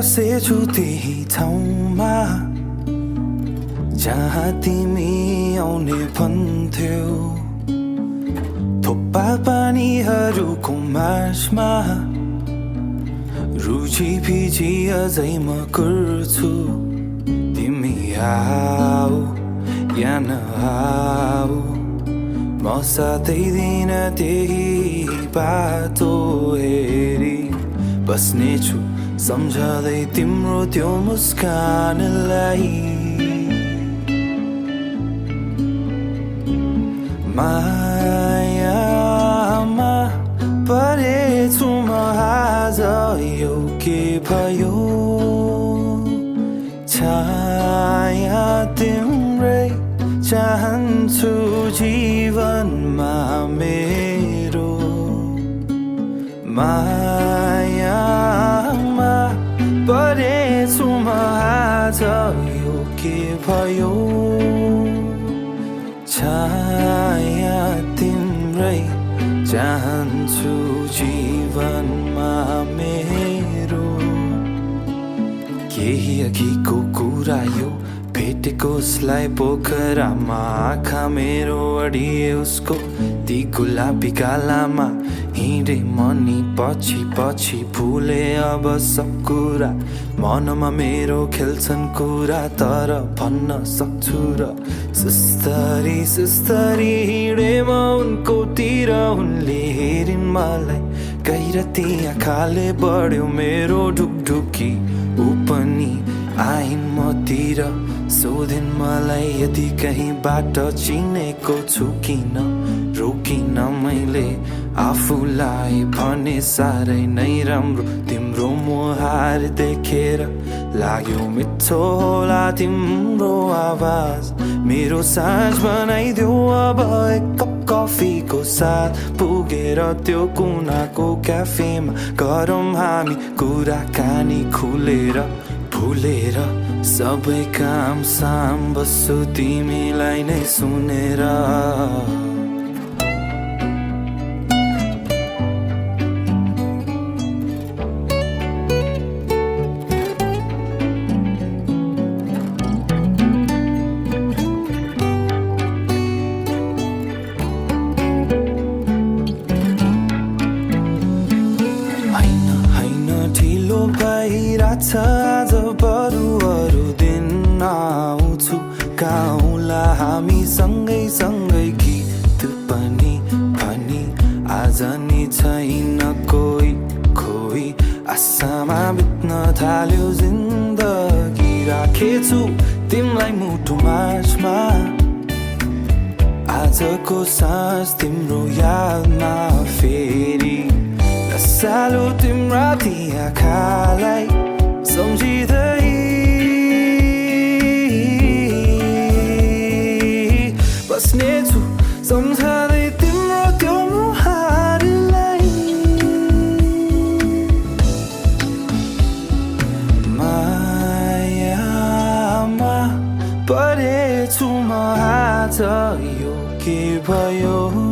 बसेछु त्यही ठाउँमा जहाँ तिमी आउने भन्थ्यौ थोपा पानीहरूको मार्समा रुचि फिजी अझै म गर्छु तिमी आऊ या नआऊ म साथै दिन त्यही बाटो हेरी बस्नेछु सम्झँदै तिम्रो त्यो मुस्कानलाई मायामा परेछु म आज यो के भयो छाया तिम्रै चाहन्छु जीवनमा मेरो मायामा परेछु म आज यो के भयो छाया तिम्रै चाहन्छु जीवनमा मेरो केही अघिको कुरा यो भेटेको उसलाई पोखरामा आँखा मेरो अडिए उसको ती गुलाबी गालामा हिँडे मनी पछि पछि भुले अब सब कुरा मनमा मेरो खेल्छन् कुरा तर भन्न सक्छु र सुस्तरी सुस्तरी हिँडे म उनको तिर उनले हेरिन् मलाई गहिरती आँखाले बढ्यो मेरो ढुकढुकी ऊ पनि आइन् मतिर सोधिन् मलाई यदि कहीँ बाटो चिनेको छु किन रोकिन मैले आफूलाई भने साह्रै नै राम्रो तिम्रो मुहार देखेर लाग्यो मिठो होला तिम्रो आवाज मेरो साँझ बनाइदेऊ अब एक कप कफीको साथ पुगेर त्यो कुनाको क्याफेमा गरौँ हामी कुराकानी खुलेर भुलेर सबै काम साम बस्छु तिमीलाई नै सुनेर छ आज बरु अरू दिन आउँछु गाउँला हामी सँगै सँगै गीत पनि भनी आज नि छैन कोही खोई आशामा बित्न थाल्यो जिन्दगी राखेछु तिमीलाई मुटु माझमा आजको साँझ तिम्रो यादमा फेरि सालो तिम्रा ती आँखालाई सम्झिँदै बस्नेछु सम्झँदै तिम्रो त्यो मुहारलाई मायामा परेछु म आज यो के भयो